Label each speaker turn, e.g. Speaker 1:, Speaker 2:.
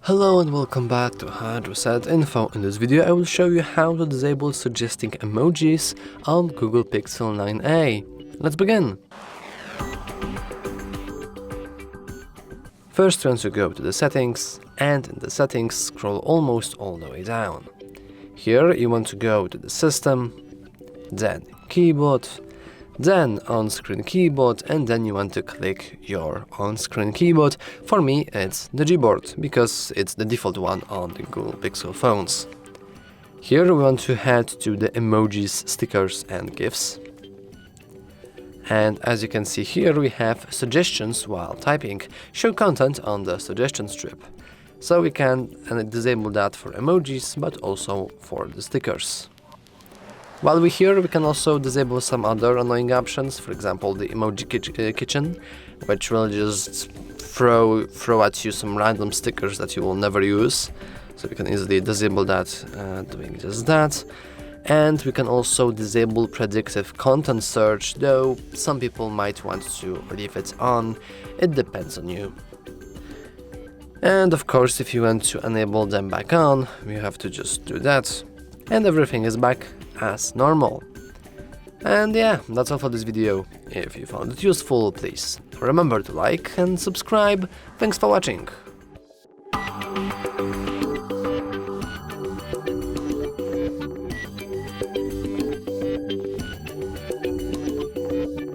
Speaker 1: Hello and welcome back to HardReset.Info. In this video I will show you how to disable suggesting emojis on Google Pixel 9a. Let's begin! First you want to go to the settings, and in the settings scroll almost all the way down. Here you want to go to the system, then keyboard, then on-screen keyboard, and then you want to click your on-screen keyboard. For me it's the Gboard, because it's the default one on the Google Pixel phones. Here we want to head to the emojis, stickers and GIFs. And as you can see here we have suggestions while typing, show content on the suggestion strip. So we can disable that for emojis, but also for the stickers. While we're here, we can also disable some other annoying options, for example the emoji kitchen, which will just throw at you some random stickers that you will never use. So we can easily disable that doing just that. And we can also disable predictive content search, though some people might want to leave it on. It depends on you. And of course, if you want to enable them back on, you have to just do that. And everything is back as normal. And yeah, that's all for this video. If you found it useful, please remember to like and subscribe. Thanks for watching.